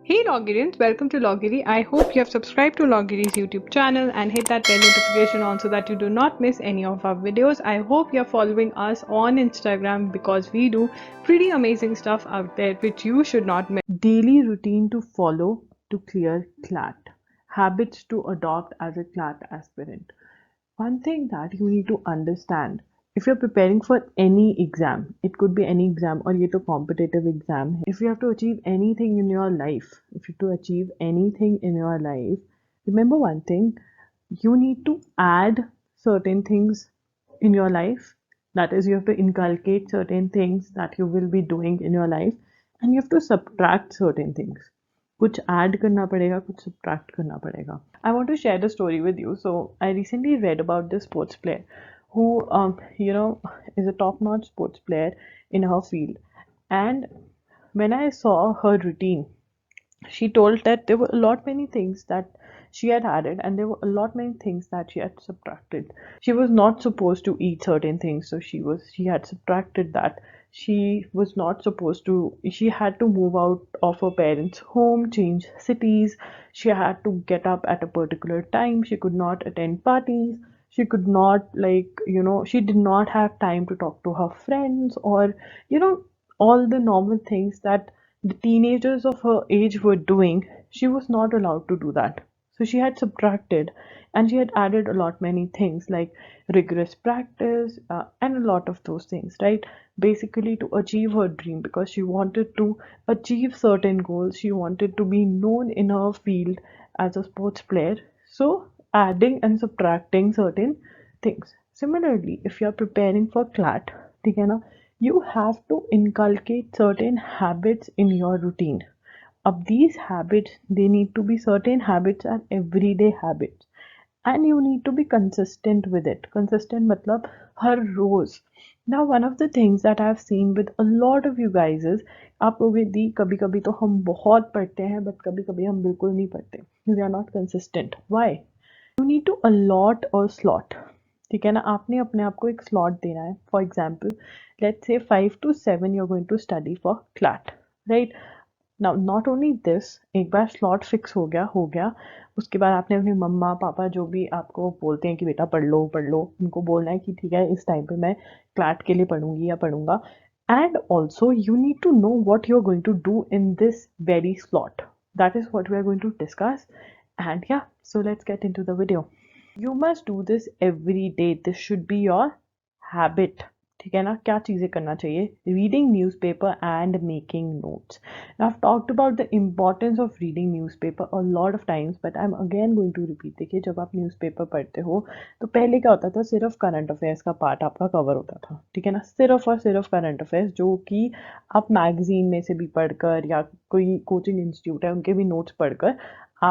Hey Logirians, welcome to Logiri. I hope you have subscribed to Logiri's YouTube channel and hit that bell notification on so that you do not miss any of our videos. I hope you're following us on Instagram because we do pretty amazing stuff out there which you should not miss. Daily routine to follow to clear CLAT. Habits to adopt as a CLAT aspirant. One thing that you need to understand, if you're preparing for any exam, it could be any exam or ये तो competitive exam है. If you have to achieve anything in your life, if you have to achieve anything in your life, remember one thing, you need to add certain things in your life. That is, you have to inculcate certain things that you will be doing in your life, and you have to subtract certain things. कुछ add करना पड़ेगा, कुछ subtract करना पड़ेगा. I want to share the story with you. So I recently read about this sports player who is a top-notch sports player in her field. And when I saw her routine, she told that there were a lot many things that she had added and there were a lot many things that she had subtracted. She was not supposed to eat certain things, so she had subtracted that. She was not supposed to, she had to move out of her parents' home, change cities. She had to get up at a particular time. She could not attend parties. She could not, she did not have time to talk to her friends, or all the normal things that the teenagers of her age were doing. She was not allowed to do that. So she had subtracted and she had added a lot many things like rigorous practice, and a lot of those things, right? Basically to achieve her dream, because she wanted to achieve certain goals. She wanted to be known in her field as a sports player. So adding and subtracting certain things. Similarly, if you're preparing for CLAT, ठीक है ना, you have to inculcate certain habits in your routine. Of these habits, they need to be certain habits are everyday habits, and you need to be consistent with it. Consistent matlab har roz. Now one of the things that I've seen with a lot of you guys is, आप लोग दी कभी कभी तो हम बहुत पढ़ते हैं but कभी कभी हम बिल्कुल नहीं पढ़ते. We are not consistent. Why? You need to allot or slot. ठीक है ना, आपने अपने आप को एक slot देना है. For example, let's say 5 to 7 you're going to study for CLAT, right? Now not only this, एक बार स्लॉट फिक्स हो गया, उसके बाद आपने अपने मम्मा पापा जो भी आपको बोलते हैं कि बेटा पढ़ लो, उनको बोलना है कि ठीक है इस टाइम पे मैं क्लैट के लिए पढ़ूंगी या पढ़ूंगा. And also you need to know what you are going to do in this very slot. That is what we are going to discuss. And yeah, so let's get in to the video. You must do this every day. This should be your habit. ठीक है ना, क्या चीज़ें करना चाहिए? Reading newspaper and making notes. Now, I've talked about the importance of reading newspaper a lot of times, but I'm again going to repeat. देखिए, जब आप न्यूज़पेपर पढ़ते हो तो पहले क्या होता था, सिर्फ करंट अफेयर्स का पार्ट आपका कवर होता था. ठीक है ना, सिर्फ और सिर्फ करंट अफेयर्स, जो कि आप मैगजीन में से भी पढ़कर या कोई कोचिंग इंस्टीट्यूट है उनके भी नोट्स पढ़कर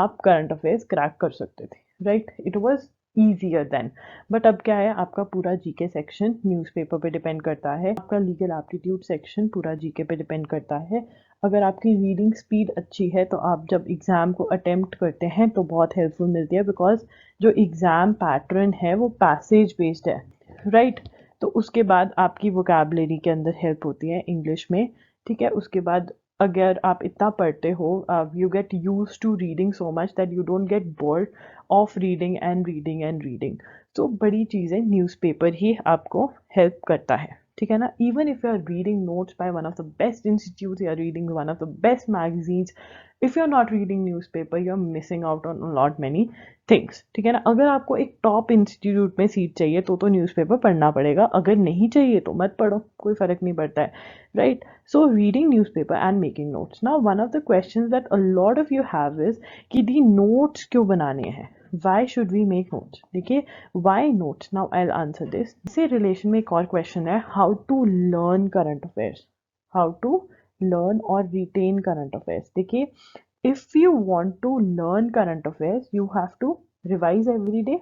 आप करंट अफेयर्स क्रैक कर सकते थे, right? It was easier than. But अब क्या है, आपका पूरा जीके सेक्शन न्यूज़पेपर पे डिपेंड करता है. आपका लीगल एप्टीट्यूड सेक्शन पूरा जीके पे डिपेंड करता है. अगर आपकी रीडिंग स्पीड अच्छी है तो आप जब एग्ज़ाम को अटेम्प्ट करते हैं तो बहुत हेल्पफुल मिलती है, बिकॉज जो एग्ज़ाम पैटर्न है वो पैसेज बेस्ड है, राइट? तो उसके बाद आपकी वोकैबुलरी के अंदर हेल्प होती है इंग्लिश में. ठीक है, उसके बाद अगर आप इतना पढ़ते हो, you get use to reading so much that you don't get bored of reading and reading and reading. तो बड़ी चीज़ें न्यूज़पेपर ही आपको हेल्प करता है. ठीक है ना, even if you are reading notes by one of the best institute, you are reading one of the best magazines, if you are not reading newspaper you are missing out on lot many things. ठीक है ना, अगर आपको एक top institute में seat चाहिए तो newspaper पढ़ना पड़ेगा. अगर नहीं चाहिए तो मत पढ़ो, कोई फ़र्क नहीं पड़ता है, right? So reading newspaper and making notes. Now one of the questions that a lot of you have is कि दी notes क्यों बनाने हैं? Why should we make notes? देखिए, why notes? Now I'll answer this. इसी relation में एक और question है, how to learn current affairs. How to learn or retain current affairs. देखिए, if you want to learn current affairs, you have to revise every day.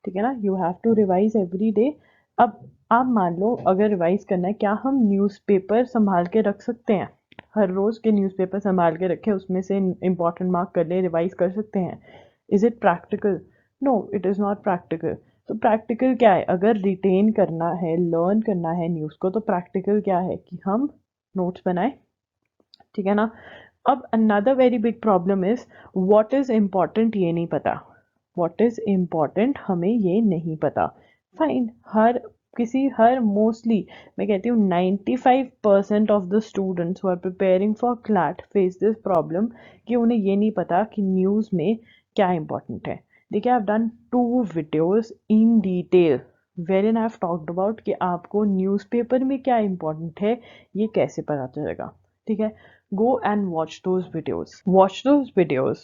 ठीक है ना, you have to revise every day. अब आप मान लो अगर revise करना है, क्या हम न्यूज़पेपर संभाल के रख सकते हैं? हर रोज़ के न्यूज़पेपर संभाल के रखें, उसमें से इम्पॉर्टेंट मार्क कर ले, रिवाइज कर सकते हैं? Is it practical? No, it is not practical. तो प्रैक्टिकल क्या है? अगर रिटेन करना है, लर्न करना है न्यूज़ को, तो प्रैक्टिकल क्या है कि हम नोट्स बनाएं. ठीक है ना, अब another very big problem is what is important ये नहीं पता, व्हाट इज इम्पोर्टेंट हमें ये नहीं पता। फाइन, हर मोस्टली मैं कहती हूँ 95% of the students who are preparing for CLAT face this problem कि उन्हें ये नहीं पता कि न्यूज़ में क्या इंपॉर्टेंट है। देखिए, I have done 2 videos in detail where in I have talked about कि आपको न्यूज़पेपर में क्या इंपॉर्टेंट है ये कैसे पता चलेगा। ठीक है, go and watch those videos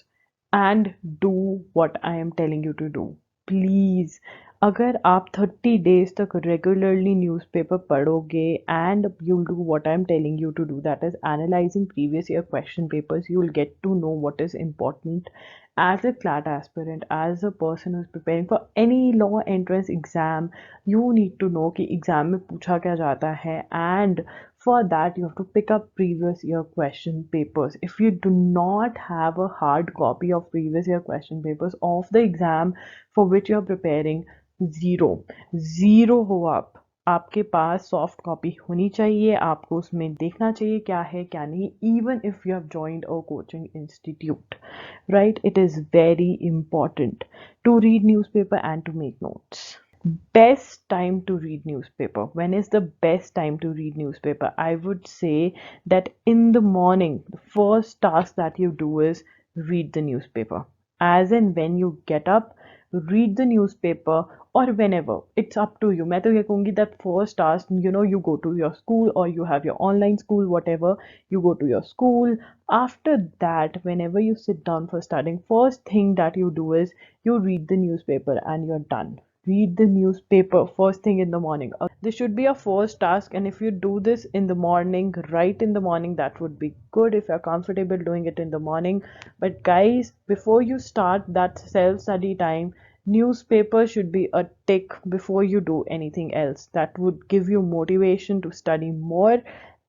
and do what I am telling you to do, please। अगर आप 30 days तक रेगुलरली न्यूज़पेपर पढ़ोगे and you'll do what I'm telling you to do, that is analyzing previous year question papers, you'll get to know what is important as a CLAT aspirant, as a person who's preparing for any law entrance exam। You need to know कि exam में पूछा क्या जाता है, and for that you have to pick up previous year question papers। If you do not have a hard copy of previous year question papers of the exam for which you are preparing, zero, zero हो आपके पास soft copy होनी चाहिए, आपको उसमें देखना चाहिए क्या है क्या नहीं, even if you have joined a coaching institute, right? It is very important to read newspaper and to make notes। Best time to read newspaper, when is the best time to read newspaper? I would say that in the morning the first task that you do is read the newspaper, as in when you get up, read the newspaper, or whenever, it's up to you। मैं तो ये कहूँगी that first task, you go to your school or you have your online school, whatever, you go to your school, after that whenever you sit down for studying, first thing that you do is you read the newspaper and you're done। Read the newspaper first thing in the morning. This should be a first task, and if you do this in the morning, right in the morning, that would be good if you're comfortable doing it in the morning। But guys, before you start that self study time, newspaper should be a tick before you do anything else। That would give you motivation to study more,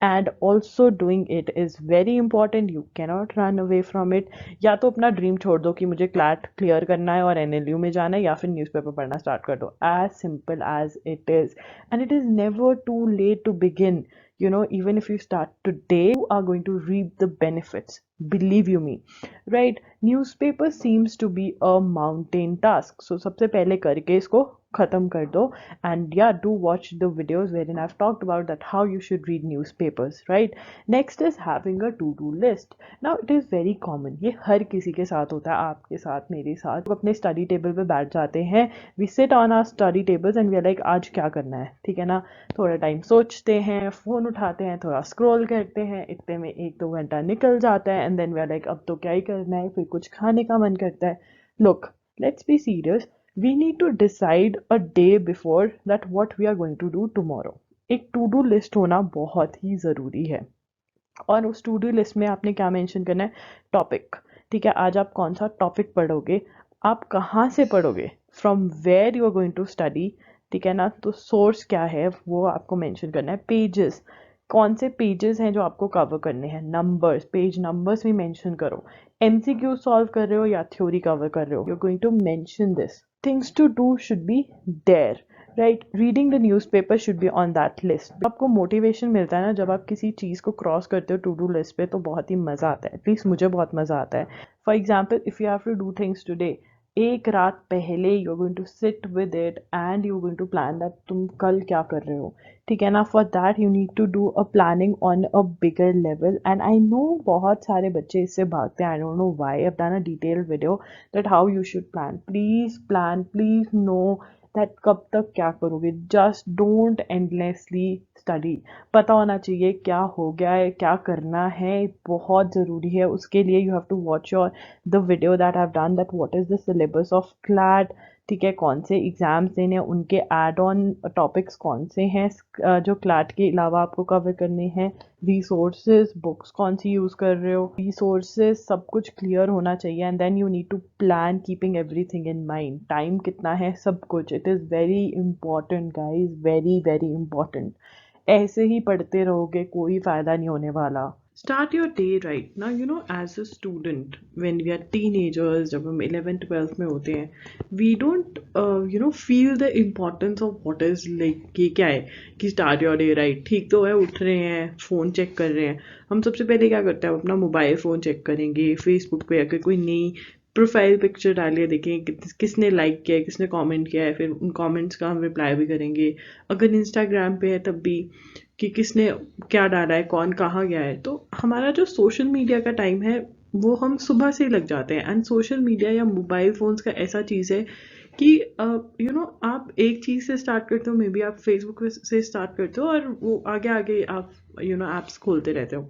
and also doing it is very important। You cannot run away from it। या तो अपना dream छोड़ दो कि मुझे CLAT clear करना है और एनएलयू में जाना है, या फिर न्यूज़पेपर पढ़ना स्टार्ट कर दो। As simple as it is, and it is never too late to begin. Even if you start today, you are going to reap the benefits, believe you me, right? Newspaper seems to be a mountain task, so सबसे पहले करके इसको खत्म कर दो। And yeah, do watch the videos wherein I've talked about that how you should read newspapers, right? Next is having a to-do list। Now it is very common, ये हर किसी के साथ होता है, आपके साथ, मेरे साथ। अपने स्टडी टेबल पे बैठ जाते हैं, we sit on our study tables and we are like आज क्या करना है, ठीक है ना? थोड़ा टाइम सोचते हैं, फ़ोन उठाते हैं, थोड़ा स्क्रॉल करते हैं, इतने में 1-2 घंटा निकल जाता है, and then we are like अब तो क्या ही करना है, फिर कुछ खाने का मन करता है। Look, let's be serious, we need to decide a day before that what we are going to do tomorrow. एक टू डू लिस्ट होना बहुत ही ज़रूरी है, और उस टू डू लिस्ट में आपने क्या मेंशन करना है? टॉपिक। ठीक है, आज आप कौन सा टॉपिक पढ़ोगे, आप कहाँ से पढ़ोगे, from where you are going to study, ठीक है ना? तो सोर्स क्या है वो आपको मेंशन करना है। पेजेस, कौन से पेजेस हैं जो आपको कवर करने हैं, नंबर्स, पेज नंबर्स भी मेंशन करो। एमसीक्यू सॉल्व कर रहे हो या थ्योरी कवर कर रहे हो, you are going to mention this. Things to do should be there, right? Reading the newspaper should be on that list. आपको मोटिवेशन मिलता है ना जब आप किसी चीज़ को क्रॉस करते हो टू डू लिस्ट पे, तो बहुत ही मज़ा आता है, एटलीस्ट मुझे बहुत मज़ा आता है। For example, if you have to do things today, एक रात पहले you are going to sit with it and you are going to plan that तुम कल क्या कर रहे हो, ठीक है ना? For that you need to do a planning on a bigger level, and I know बहुत सारे बच्चे इससे भागते हैं। I don't know why. I have done a detailed video that how you should plan. Please plan, please know that कब तक क्या करोगे। Just don't endlessly study. पता होना चाहिए क्या हो गया है, क्या करना है, बहुत ज़रूरी है। उसके लिए you have to watch your the video that have done that what is the syllabus of CLAT, ठीक है? कौन से एग्ज़ाम्स देने हैं, उनके एड ऑन टॉपिक्स कौन से हैं जो क्लैट के अलावा आपको कवर करने हैं, रिसोर्सेज, बुक्स कौन सी यूज़ कर रहे हो, रिसोर्सेज, सब कुछ क्लियर होना चाहिए। And then you need to plan keeping everything in mind, time कितना है, सब कुछ। It is very important guys, very very important. ऐसे ही पढ़ते रहोगे कोई फ़ायदा नहीं होने वाला। Start your day right now, as a student, when we are teenagers, जब हम 11th 12th में होते हैं, we don't feel the importance of what is like ये क्या है कि start your day right, ठीक तो है, उठ रहे हैं, फ़ोन चेक कर रहे हैं, हम सबसे पहले क्या करते हैं, अपना मोबाइल फ़ोन चेक करेंगे, फेसबुक पे अगर कोई नई प्रोफाइल पिक्चर डालिए, देखें किसने लाइक किया है, किसने कमेंट किया है, फिर उन कमेंट्स का हम रिप्लाई भी करेंगे, अगर इंस्टाग्राम पे है तब भी कि किसने क्या डाला है, कौन कहाँ गया है। तो हमारा जो सोशल मीडिया का टाइम है वो हम सुबह से ही लग जाते हैं। एंड सोशल मीडिया या मोबाइल फ़ोन्स का ऐसा चीज़ है कि आप एक चीज़ से स्टार्ट करते हो, मे बी आप फेसबुक से स्टार्ट करते हो और वो आगे आगे आप ऐप्स खोलते रहते हो।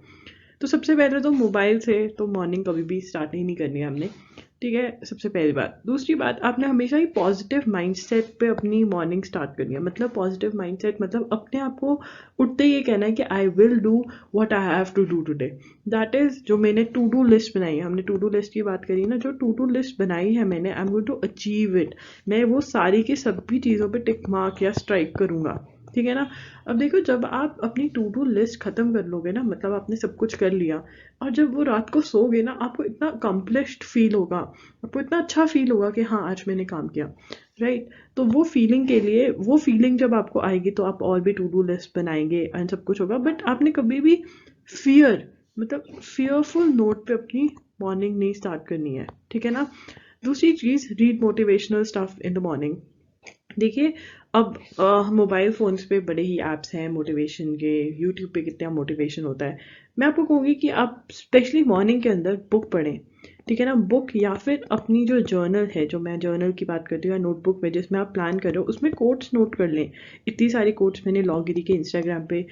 तो सबसे पहले तो मोबाइल से तो मॉर्निंग कभी भी स्टार्ट ही नहीं करनी है हमने, ठीक है, सबसे पहली बात। दूसरी बात, आपने हमेशा ही पॉजिटिव माइंडसेट पे अपनी मॉर्निंग स्टार्ट करनी है। मतलब पॉजिटिव माइंडसेट मतलब अपने आप को उठते ही ये कहना है कि I will do what I have to do today. That is जो मैंने टू डू लिस्ट बनाई है, हमने टू डू लिस्ट की बात करी ना, जो टू डू लिस्ट बनाई है मैंने, I am going to achieve it. मैं वो सारी की सभी चीज़ों पे टिक मार्क या स्ट्राइक करूँगा, ठीक है ना। अब देखो, जब आप अपनी टू डू लिस्ट ख़त्म कर लोगे ना, मतलब आपने सब कुछ कर लिया, और जब वो रात को सोओगे ना, आपको इतना अकम्प्लिश्ड फील होगा, आपको इतना अच्छा फील होगा कि हाँ आज मैंने काम किया, राइट। तो वो फीलिंग के लिए, वो फीलिंग जब आपको आएगी तो आप और भी टू डू लिस्ट बनाएंगे एंड सब कुछ होगा। बट आपने कभी भी फियरफुल नोट पे अपनी मॉर्निंग नहीं स्टार्ट करनी है, ठीक है ना। दूसरी चीज़, read motivational stuff in the morning. देखिए, अब मोबाइल फ़ोन्स पे बड़े ही ऐप्स हैं मोटिवेशन के, यूट्यूब पे कितना मोटिवेशन होता है। मैं आपको कहूँगी कि आप स्पेशली मॉर्निंग के अंदर बुक पढ़ें, ठीक है ना। बुक या फिर अपनी जो जर्नल है, जो मैं जर्नल की बात करती हूँ, या नोटबुक में जिसमें आप प्लान कर रहे हो, उसमें कोट्स नोट कर लें। इतनी सारी कोट्स मैंने लॉगिरी के इंस्टाग्राम पे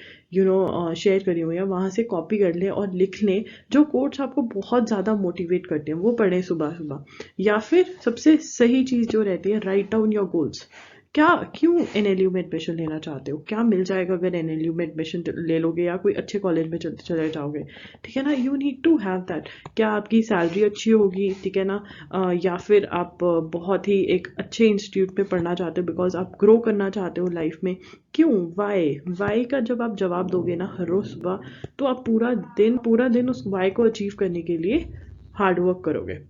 शेयर करी हुई है, वहाँ से कॉपी कर लें और लिख लें। जो कोट्स आपको बहुत ज़्यादा मोटिवेट करते हैं वो पढ़ें सुबह सुबह। या फिर सबसे सही चीज़ जो रहती है, राइट डाउन योर गोल्स। क्यों एनएलयू में एडमिशन लेना चाहते हो, क्या मिल जाएगा अगर एनएलयू में एडमिशन ले लोगे या कोई अच्छे कॉलेज में चले जाओगे, ठीक है ना। You need to have that. क्या आपकी सैलरी अच्छी होगी, ठीक है ना, या फिर आप बहुत ही एक अच्छे इंस्टीट्यूट में पढ़ना चाहते हो बिकॉज आप ग्रो करना चाहते हो लाइफ में। क्यों, वाई का जब आप जवाब दोगे ना हर रोज सुबह, तो आप पूरा दिन उस वाई को अचीव करने के लिए हार्ड वर्क करोगे,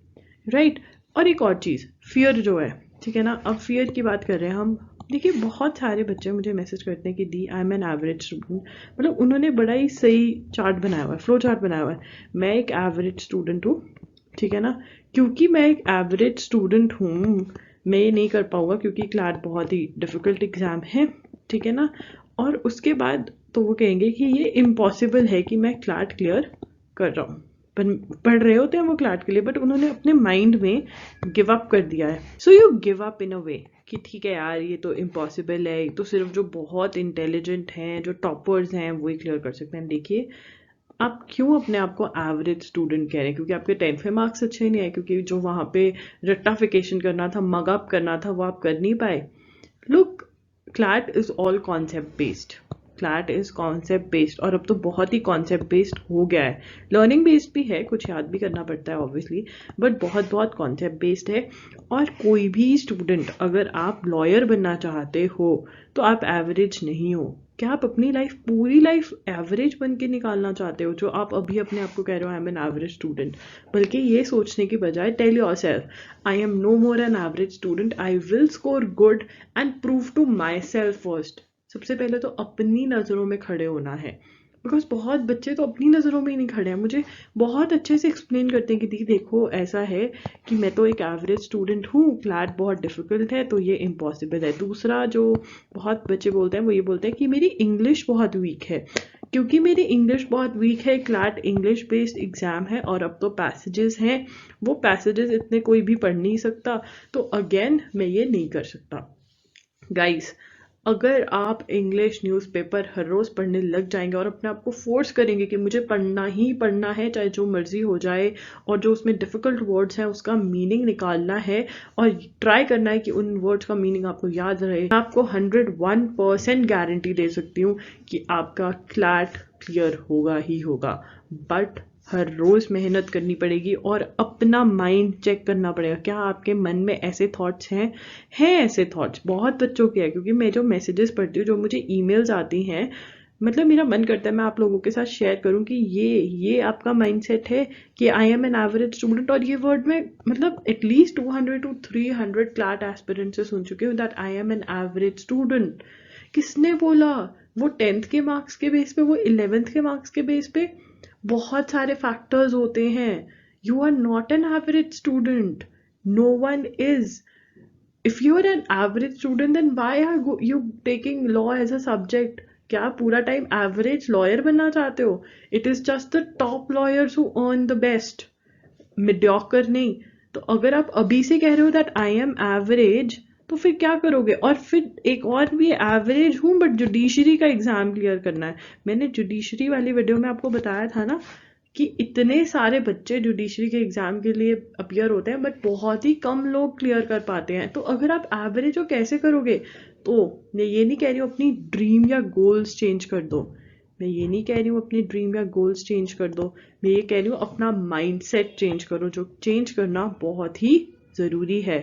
राइट। और एक और चीज़, फियर जो है, ठीक है ना। अब फियर की बात कर रहे हैं हम। देखिए, बहुत सारे बच्चे मुझे मैसेज करते हैं कि the I am an average student. मतलब उन्होंने बड़ा ही सही चार्ट बनाया हुआ है, फ्लो चार्ट बनाया हुआ है। मैं एक एवरेज स्टूडेंट हूँ, ठीक है ना। क्योंकि मैं एक एवरेज स्टूडेंट हूँ, मैं ये नहीं कर पाऊँगा क्योंकि क्लैट बहुत ही डिफ़िकल्ट एग्ज़ाम है, ठीक है ना। और उसके बाद तो वो कहेंगे कि ये इम्पॉसिबल है कि मैं क्लैट क्लियर कर रहा हूँ। पढ़ रहे होते हैं वो क्लैट के लिए, बट उन्होंने अपने माइंड में गिव अप कर दिया है। So you give up in a way कि ठीक है यार, ये तो इम्पॉसिबल है, ये तो सिर्फ जो बहुत इंटेलिजेंट हैं, जो टॉपर्स हैं, वो ही क्लियर कर सकते हैं। देखिए, आप क्यों अपने आप को एवरेज स्टूडेंट कह रहे हैं? क्योंकि आपके 10th में मार्क्स अच्छे नहीं आए, क्योंकि जो वहाँ पे रट्टाफिकेशन करना था, मग अप करना था, वो आप कर नहीं पाए। Look, CLAT is all concept based, CLAT is concept based, और अब तो बहुत ही कॉन्सेप्ट बेस्ड हो गया है। लर्निंग बेस्ड भी है, कुछ याद भी करना पड़ता है ऑब्वियसली, बट बहुत बहुत कॉन्सेप्ट बेस्ड है। और कोई भी स्टूडेंट, अगर आप लॉयर बनना चाहते हो तो आप एवरेज नहीं हो। क्या आप अपनी पूरी लाइफ एवरेज बन के निकालना चाहते हो, जो आप अभी अपने आप को कह रहे हो I am an average student? बल्कि ये सोचने की बजाय tell yourself I am no more an average student, I will score good and prove to myself first. सबसे पहले तो अपनी नज़रों में खड़े होना है, बिकॉज बहुत बच्चे तो अपनी नज़रों में ही नहीं खड़े हैं। मुझे बहुत अच्छे से एक्सप्लेन करते हैं कि दी देखो, ऐसा है कि मैं तो एक एवरेज स्टूडेंट हूँ, क्लैट बहुत डिफ़िकल्ट है तो ये इम्पॉसिबल है। दूसरा जो बहुत बच्चे बोलते हैं वो ये बोलते हैं कि मेरी इंग्लिश बहुत वीक है। क्योंकि मेरी इंग्लिश बहुत वीक है, क्लैट इंग्लिश बेस्ड एग्ज़ाम है, और अब तो पैसेजेस हैं, वो पैसेजेस इतने कोई भी पढ़ नहीं सकता, तो अगेन मैं ये नहीं कर सकता। गाइस, अगर आप इंग्लिश न्यूज़पेपर हर रोज़ पढ़ने लग जाएंगे और अपने आप को फोर्स करेंगे कि मुझे पढ़ना ही पढ़ना है चाहे जो मर्जी हो जाए, और जो उसमें डिफ़िकल्ट वर्ड्स हैं उसका मीनिंग निकालना है और ट्राई करना है कि उन वर्ड्स का मीनिंग आपको याद रहे, मैं आपको 101% गारंटी दे सकती हूँ कि आपका क्लैट क्लियर होगा ही होगा। बट हर रोज़ मेहनत करनी पड़ेगी और अपना माइंड चेक करना पड़ेगा। क्या आपके मन में ऐसे थॉट्स हैं ऐसे थॉट्स बहुत बच्चों के हैं, क्योंकि मैं जो मैसेजेस पढ़ती हूँ, जो मुझे ईमेल्स आती हैं, मतलब मेरा मन करता है मैं आप लोगों के साथ शेयर करूं कि ये आपका माइंडसेट है कि आई एम एन एवरेज स्टूडेंट, और ये वर्ड में मतलब एटलीस्ट 200 to 300 क्लैट एस्पिरेंट से सुन चुकी हूँ that I am an average student. किसने बोला? वो 10th के मार्क्स के बेस पे, वो 11th के मार्क्स के बेस पे? बहुत सारे फैक्टर्स होते हैं। You are not an average student, no one is. if you're an average student then why are you taking law as a subject? क्या पूरा टाइम एवरेज लॉयर बनना चाहते हो? It is just the top lawyers who earn the best, mediocre नहीं। तो अगर आप अभी से कह रहे हो दैट आई एम एवरेज, तो फिर क्या करोगे? और फिर एक और भी एवरेज हूँ बट जुडिशरी का एग्जाम क्लियर करना है। मैंने जुडिशरी वाली वीडियो में आपको बताया था ना कि इतने सारे बच्चे जुडिशरी के एग्जाम के लिए अपीयर होते हैं बट बहुत ही कम लोग क्लियर कर पाते हैं। तो अगर आप एवरेज हो कैसे करोगे? तो मैं ये नहीं कह रही हूँ अपनी ड्रीम या गोल्स चेंज कर दो, मैं ये नहीं कह रही हूँ अपनी ड्रीम या गोल्स चेंज कर दो, मैं ये कह रही हूँ अपना माइंडसेट चेंज करो, जो चेंज करना बहुत ही ज़रूरी है।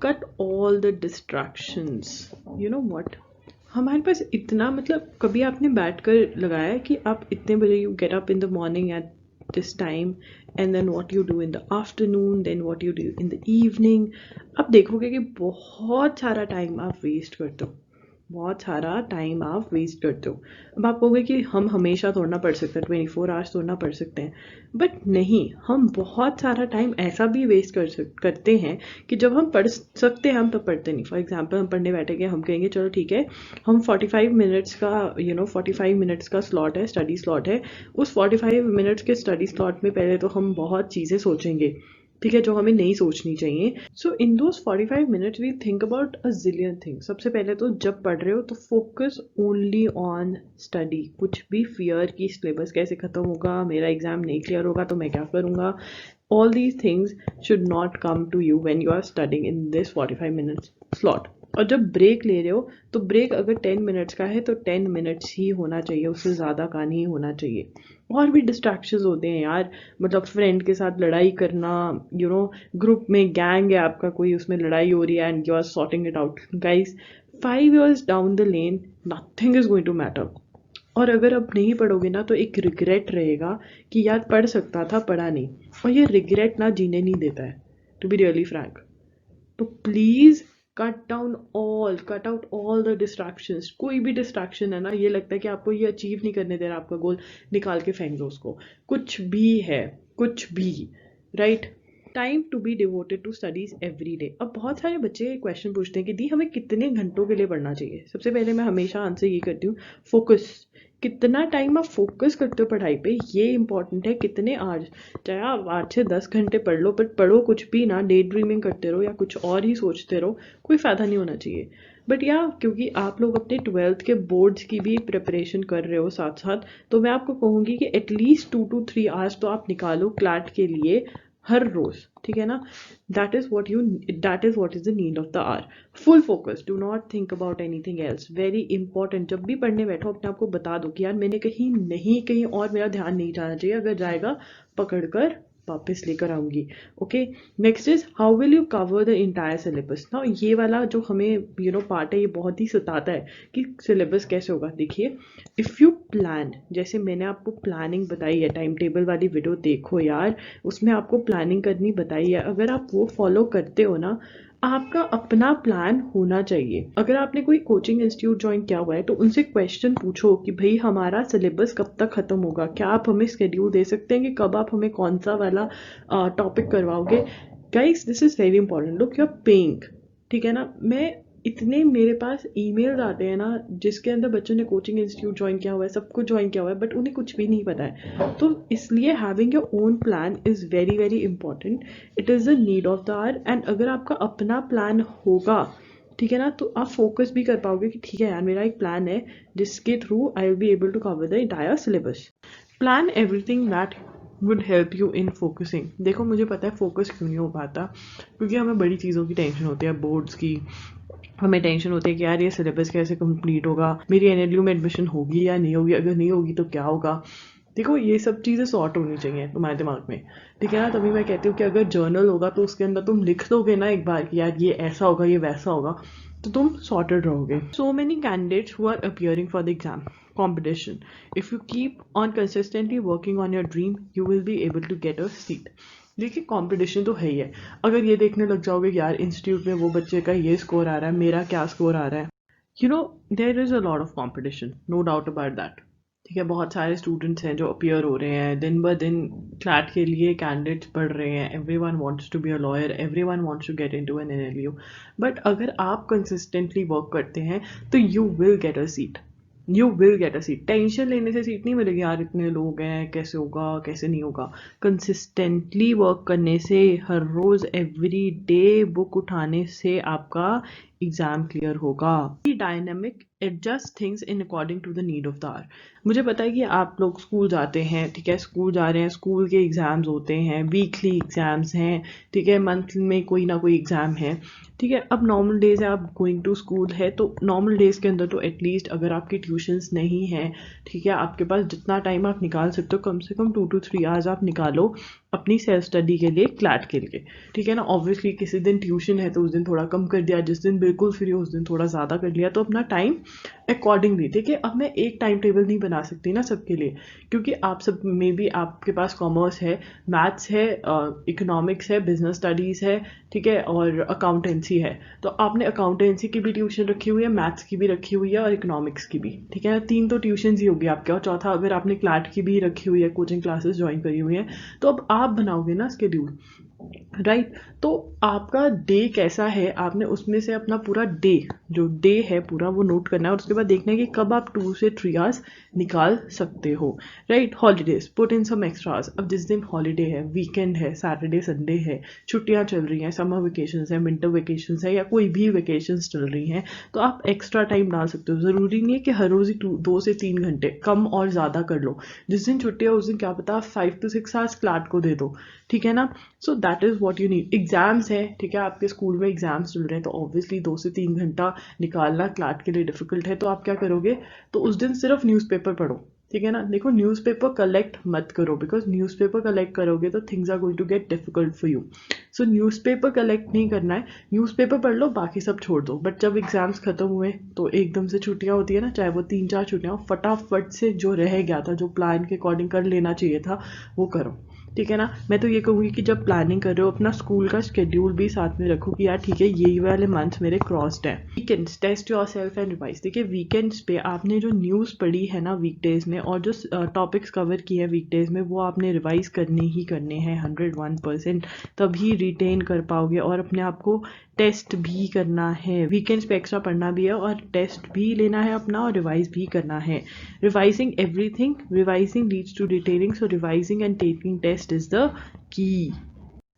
Cut all the distractions. You know what, हमारे पास इतना, मतलब कभी आपने बैठ कर लगाया है कि आप इतने बजे you get up in the morning at this time and then what you do in the afternoon, then what you do in the evening. आप देखोगे कि बहुत सारा टाइम आप वेस्ट करते हो, बहुत सारा टाइम आप वेस्ट करते हो। अब आप कहोगे कि हम हमेशा थोड़ा ना पढ़ सकते हैं, 24 आवर्स थोड़ा ना पढ़ सकते हैं, बट नहीं, हम बहुत सारा टाइम ऐसा भी वेस्ट करते हैं कि जब हम पढ़ सकते हैं हम तब पढ़ते नहीं। फॉर एग्जांपल हम पढ़ने बैठेंगे, हम कहेंगे चलो ठीक है, हम 45 मिनट्स का 45 मिनट्स का स्लॉट है, स्टडी स्लॉट है। उस 45 मिनट्स के स्टडी स्लॉट में पहले तो हम बहुत चीज़ें सोचेंगे, ठीक है, जो हमें नहीं सोचनी चाहिए। So in those 45 minutes we think about a zillion thing. सबसे पहले तो जब पढ़ रहे हो तो फोकस ओनली ऑन स्टडी। कुछ भी फियर की सिलेबस कैसे ख़त्म होगा, मेरा एग्ज़ाम नहीं क्लियर होगा तो मैं क्या करूँगा, all these things should not come to you when you are studying in this 45 minutes slot। और जब ब्रेक ले रहे हो तो ब्रेक अगर 10 मिनट्स का है तो 10 मिनट्स ही होना चाहिए, उससे ज़्यादा का नहीं होना चाहिए। और भी डिस्ट्रैक्शंस होते हैं यार, मतलब फ्रेंड के साथ लड़ाई करना, ग्रुप में गैंग है आपका कोई, उसमें लड़ाई हो रही है and you are sorting it out. Guys, 5 years down the lane nothing is going to matter. और अगर अब नहीं पढ़ोगे ना तो एक रिग्रेट रहेगा कि यार पढ़ सकता था, पढ़ा नहीं। और ये रिग्रेट ना जीने नहीं देता है, टू बी रियली फ्रैंक। तो please cut out all the distractions. कोई भी डिस्ट्रैक्शन है ना, ये लगता है कि आपको ये अचीव नहीं करने दे रहा आपका गोल, निकाल के फेंक दो उसको। कुछ भी है, कुछ भी, right. Time to be devoted to studies every day. अब बहुत सारे बच्चे क्वेश्चन पूछते हैं कि दी हमें कितने घंटों के लिए पढ़ना चाहिए। सबसे पहले मैं हमेशा आंसर ये करती हूँ, फोकस। कितना टाइम आप फोकस करते हो पढ़ाई पे, ये इंपॉर्टेंट है। कितने आवर्स, चाहे आप 8 से 10 घंटे पढ़ लो, बट पढ़ो कुछ भी ना, डे ड्रीमिंग करते रहो या कुछ और ही सोचते रहो, कोई फ़ायदा नहीं होना चाहिए। बट या क्योंकि आप लोग अपने 12th के बोर्ड्स की भी प्रिपरेशन कर रहे हो साथ साथ, तो मैं आपको कहूँगी कि एटलीस्ट 2 to 3 आवर्स तो आप निकालो क्लैट के लिए हर रोज, ठीक है ना। That is what is the need of the hour. Full focus, do not think about anything else. Very important, जब भी पढ़ने बैठो अपने आप को बता दो कि यार मैंने कहीं और मेरा ध्यान नहीं जाना चाहिए, अगर जाएगा पकड़ कर वापस लेकर आऊंगी। Okay, next is how will you cover the entire syllabus. ना ये वाला जो हमें पार्ट है, ये बहुत ही सताता है कि सिलेबस कैसे होगा। देखिए, इफ़ यू प्लान, जैसे मैंने आपको प्लानिंग बताई है, टाइम टेबल वाली वीडियो देखो यार, उसमें आपको प्लानिंग करनी बताई है। अगर आप वो फॉलो करते हो ना, आपका अपना प्लान होना चाहिए। अगर आपने कोई कोचिंग इंस्टीट्यूट ज्वाइन किया हुआ है तो उनसे क्वेश्चन पूछो कि भाई हमारा सिलेबस कब तक ख़त्म होगा, क्या आप हमें स्केड्यूल दे सकते हैं कि कब आप हमें कौन सा वाला टॉपिक करवाओगे। Guys, this is very important. Look, you are paying, ठीक है ना। मैं इतने मेरे पास ईमेल्स आते हैं ना जिसके अंदर बच्चों ने कोचिंग इंस्टीट्यूट ज्वाइन किया हुआ है, सब कुछ ज्वाइन किया हुआ है, बट उन्हें कुछ भी नहीं पता है। तो इसलिए having your own plan is very very important. It is the need of the hour. And अगर आपका अपना प्लान होगा, ठीक है ना, तो आप फोकस भी कर पाओगे कि ठीक है यार, मेरा एक प्लान है जिसके through I will be able to cover the entire syllabus. Plan everything that would help you in focusing. देखो, मुझे पता है फोकस क्यों नहीं हो पाता, क्योंकि हमें बड़ी चीज़ों की टेंशन होती है, बोर्ड्स की, हमें टेंशन होती है कि यार ये सिलेबस कैसे कंप्लीट होगा, मेरी एनएलयू में एडमिशन होगी या नहीं होगी, अगर नहीं होगी तो क्या होगा। देखो, ये सब चीज़ें सॉर्ट होनी चाहिए तुम्हारे दिमाग में, ठीक है ना। तभी मैं कहती हूँ कि अगर जर्नल होगा तो उसके अंदर तुम लिख दोगे ना एक बार कि यार ये ऐसा होगा, ये वैसा होगा, तो तुम सॉर्टेड रहोगे. So many candidates who are appearing for the exam competition. If you keep on consistently working on your dream, you will be able to get a seat. देखिए कंपटीशन तो है ही है. अगर ये देखने लग जाओगे कि यार इंस्टीट्यूट में वो बच्चे का ये स्कोर आ रहा है, मेरा क्या स्कोर आ रहा है, you know there is a lot of competition, no doubt about that. ठीक है, बहुत सारे स्टूडेंट्स हैं जो अपियर हो रहे हैं दिन ब दिन. क्लैट के लिए कैंडिडेट्स बढ़ रहे हैं. Every one wants to be a lawyer, every one wants to get in to an NLU. But अगर आप कंसिस्टेंटली वर्क करते हैं तो you will get a seat. You will get a seat. Tension लेने से सीट नहीं मिलेगी यार, इतने लोग हैं, कैसे होगा कैसे नहीं होगा. कंसिस्टेंटली वर्क करने से, हर रोज़ एवरी डे बुक उठाने से आपका एग्ज़ाम क्लियर होगा. Dynamic adjust things in according to the need of the hour. मुझे पता है कि आप लोग स्कूल जाते हैं, ठीक है, स्कूल जा रहे हैं, स्कूल के एग्ज़ाम्स होते हैं, वीकली एग्ज़ाम्स हैं, ठीक है, मंथ में कोई ना कोई एग्ज़ाम है, ठीक है. अब नॉर्मल डेज है, आप गोइंग टू स्कूल है, तो नॉर्मल डेज़ के अंदर तो एटलीस्ट अगर आपकी ट्यूशन्स नहीं हैं, ठीक है, आपके पास जितना टाइम आप निकाल सकते हो, कम से कम 2 to 3 आवर्स आप निकालो अपनी सेल्फ स्टडी के लिए, क्लैट के लिए, ठीक है ना. ऑब्वियसली किसी दिन ट्यूशन है तो उस दिन थोड़ा कम कर दिया, जिस दिन बिल्कुल फ्री हो उस दिन थोड़ा ज़्यादा कर लिया, तो अपना टाइम अकॉर्डिंगली. ठीक है, अब मैं एक टाइम टेबल नहीं बना सकती ना सबके लिए, क्योंकि आप सब में भी आपके पास कॉमर्स है, मैथ्स है, इकोनॉमिक्स है, बिजनेस स्टडीज़ है, ठीक है, और अकाउंटेंसी है. तो आपने अकाउंटेंसी की भी ट्यूशन रखी हुई है, मैथ्स की भी रखी हुई है और इकोनॉमिक्स की भी, ठीक है. 3 तो ट्यूशन ही होगी आपके, और चौथा अगर आपने क्लैट की भी रखी हुई है, कोचिंग क्लासेस ज्वाइन करी हुई हैं, तो अब आप बनाओगे ना स्केड्यूल, राइट. तो आपका डे कैसा है, आपने उसमें से अपना पूरा डे, जो डे है पूरा, वो नोट करना है, और उसके बाद देखना है कि कब आप 2 से 3 आवर्स निकाल सकते हो, right. Holidays, put in some extra hours. अब जिस दिन हॉलीडे है, वीकेंड है, सैटरडे संडे है, छुट्टियां चल रही हैं, समर वेकेशंस है, विंटर वेकेशंस है, या कोई भी वेकेशंस चल रही हैं, तो आप एक्स्ट्रा टाइम डाल सकते हो. ज़रूरी नहीं है कि हर रोज़ ही 2 से 3 घंटे, कम और ज़्यादा कर लो. जिस दिन छुट्टी है उस दिन क्या पता 5 to 6 आवर्स क्लाट को दे दो, ठीक है ना. So that is what you need. Exams है, ठीक है, आपके स्कूल में एग्जाम्स चल रहे हैं, तो ऑब्वियसली 2 से 3 घंटा निकालना क्लाट के लिए डिफिकल्ट है. तो आप क्या करोगे, तो उस दिन सिर्फ न्यूज़पेपर पढ़ो, ठीक है ना. देखो, न्यूज़पेपर कलेक्ट मत करो, बिकॉज न्यूज़पेपर कलेक्ट करोगे तो things are going to get difficult for you. So newspaper collect नहीं करना है, न्यूज़पेपर पढ़ लो, बाकी सब छोड़ दो. बट जब एग्जाम्स खत्म हुए तो एकदम से छुट्टियां होती है ना, चाहे वो 3-4 छुट्टियां हो, फटाफट से जो रह गया था, जो प्लान के अकॉर्डिंग कर लेना चाहिए था, वो करो, ठीक है ना. मैं तो ये कहूँगी कि जब प्लानिंग कर रहे हो अपना स्कूल का शेड्यूल भी साथ में रखो कि यार ठीक है, यही वाले मंथ्स मेरे क्रॉस्ड हैं. Weekends, test yourself and revise. देखिए, वीकेंड्स पे आपने जो न्यूज़ पढ़ी है ना वीकडेज में, और जो टॉपिक्स कवर किए हैं वीकडेज में, वो आपने रिवाइज करने ही करने हैं 101%. तभी रिटेन कर पाओगे, और अपने आप को टेस्ट भी करना है. वीकेंड्स पे एक्स्ट्रा पढ़ना भी है, और टेस्ट भी लेना है अपना, और रिवाइज भी करना है. Revising everything, revising leads to retaining, so revising and taking test is the key.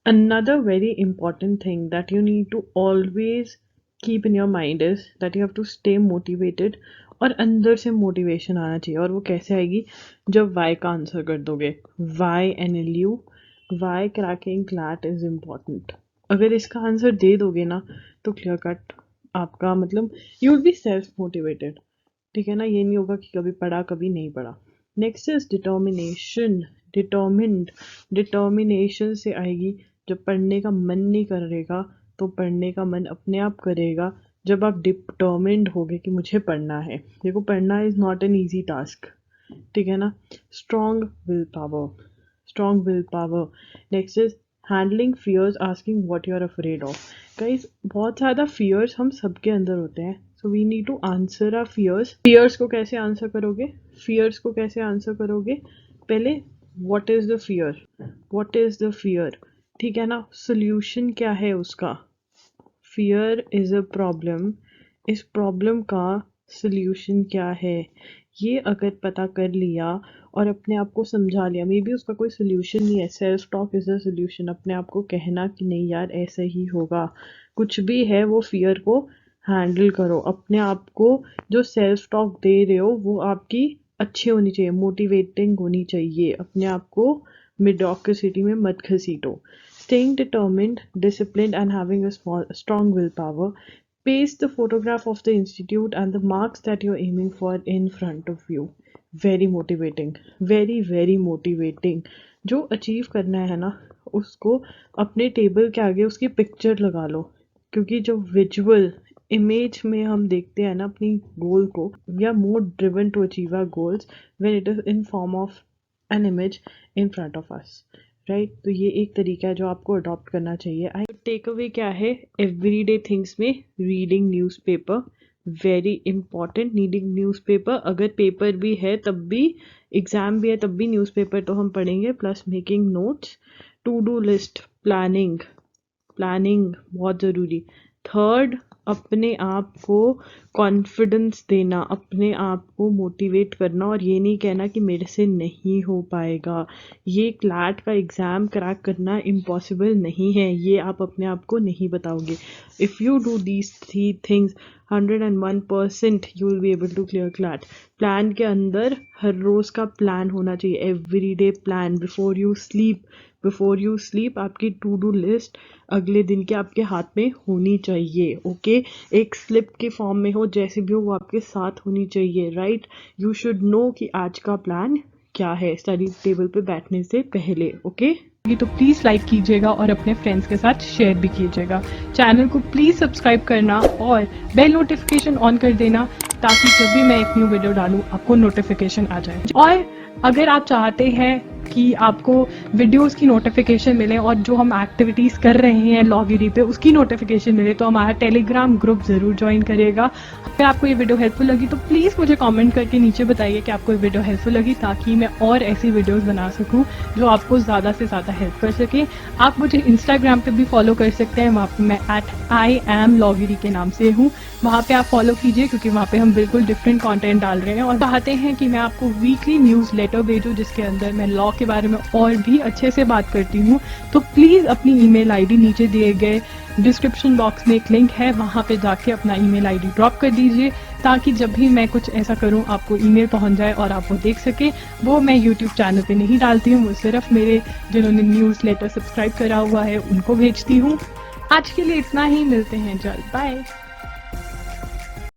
Another very important thing that you need to always keep in your mind is that you have to stay motivated. और अंदर से motivation आना चाहिए, और वो कैसे आएगी, जब वाई का आंसर कर दोगे. Why NLU, why cracking CLAT is important. अगर इसका आंसर दे दोगे ना, तो क्लियर कट आपका मतलब you will be self motivated, ठीक है ना. ये नहीं होगा कि कभी पढ़ा कभी नहीं पढ़ा. Next is determination. Determined, determination से आएगी. जब पढ़ने का मन नहीं करेगा तो पढ़ने का मन अपने आप करेगा, जब आप डिटर्मिन्ड होगे कि मुझे पढ़ना है. देखो, पढ़ना is not an easy task, ठीक है ना. Strong will power, strong will power. Next is handling fears, asking what you are afraid of. Guys, बहुत ज़्यादा फियर्स हम सबके अंदर होते हैं, so we need to answer our fears. Fears को कैसे आंसर करोगे, फियर्स को कैसे आंसर करोगे, पहले what is the fear, what is the fear, ठीक है ना. सोल्यूशन क्या है उसका. फियर इज़ अ प्रॉब्लम, इस प्रॉब्लम का सोल्यूशन क्या है, ये अगर पता कर लिया और अपने आप को समझा लिया, मे बी उसका कोई सोल्यूशन नहीं है, self talk is a solution. अपने आप को कहना कि नहीं यार ऐसा ही होगा, कुछ भी है, वो फियर को हैंडल करो. अपने आप को जो सेल्फ टॉक दे रहे हो वो आपकी अच्छी होनी चाहिए, मोटिवेटिंग होनी चाहिए. अपने आप को mediocrity में मत घसीटो. Staying determined, disciplined and having a strong willpower. Paste the photograph of the institute and the marks that you're aiming for in front of you. Very motivating, very very motivating. जो achieve करना है ना, उसको अपने table के आगे उसकी picture लगा लो, क्योंकि जो विजुअल इमेज में हम देखते हैं ना अपनी गोल को, we are more driven to achieve our goals when it is in form of an image in front of us, right. तो ये एक तरीका है जो आपको अडॉप्ट करना चाहिए। आई टेक अवे क्या है एवरीडे थिंग्स में, reading newspaper very important, needing newspaper, अगर पेपर भी है तब भी, एग्जाम भी है तब भी न्यूज़पेपर तो हम पढ़ेंगे, plus making notes, to do list, planning बहुत ज़रूरी। थर्ड, अपने आप को कॉन्फिडेंस देना, अपने आप को मोटिवेट करना और ये नहीं कहना कि मेरे से नहीं हो पाएगा। ये क्लैट का एग्ज़ाम क्रैक करना इम्पॉसिबल नहीं है, ये आप अपने आप को नहीं बताओगे। If you do these 3 things 101% you will be able to clear CLAT. Plan के अंदर हर रोज़ का प्लान होना चाहिए, everyday plan. Before you sleep आपकी टू डू लिस्ट अगले दिन के आपके हाथ में होनी चाहिए, ओके। एक स्लिप के फॉर्म में हो, जैसे भी हो वो आपके साथ होनी चाहिए, राइट। यू शुड नो कि आज का प्लान क्या है स्टडी टेबल पे बैठने से पहले, ओके। तो प्लीज़ लाइक कीजिएगा और अपने फ्रेंड्स के साथ शेयर भी कीजिएगा। चैनल को प्लीज़ सब्सक्राइब करना और बेल नोटिफिकेशन ऑन कर देना, ताकि जब भी मैं एक न्यू वीडियो डालूँ आपको नोटिफिकेशन आ जाए। और अगर आप चाहते हैं कि आपको वीडियोस की नोटिफिकेशन मिले और जो हम एक्टिविटीज़ कर रहे हैं लॉगिरी पे उसकी नोटिफिकेशन मिले, तो हमारा टेलीग्राम ग्रुप ज़रूर ज्वाइन करिएगा। अगर आपको ये वीडियो हेल्पफुल लगी तो प्लीज़ मुझे कमेंट करके नीचे बताइए कि आपको ये वीडियो हेल्पफुल लगी, ताकि मैं और ऐसी वीडियोस बना सकूं जो आपको ज़्यादा से ज़्यादा हेल्प कर सके। आप मुझे इंस्टाग्राम पे भी फॉलो कर सकते हैं, वहाँ पे मैं @IAMLogiri के नाम से हूँ, वहाँ पे आप फॉलो कीजिए, क्योंकि वहाँ पे हम बिल्कुल डिफरेंट कंटेंट डाल रहे हैं और चाहते हैं कि मैं आपको वीकली न्यूज़ लेटर भेजूँ जिसके अंदर मैं लॉ के बारे में और भी अच्छे से बात करती हूँ। तो प्लीज़ अपनी ईमेल आईडी नीचे दिए गए डिस्क्रिप्शन बॉक्स में एक लिंक है, वहाँ पे जाके अपना ईमेल आईडी ड्रॉप कर दीजिए, ताकि जब भी मैं कुछ ऐसा करूँ आपको ईमेल पहुँच जाए और आप वो देख सके। वो मैं यूट्यूब चैनल पे नहीं डालती हूँ, वो सिर्फ मेरे जिन्होंने न्यूज़ लेटर सब्सक्राइब करा हुआ है उनको भेजती हूँ। आज के लिए इतना ही, मिलते हैं जल्द, बाय।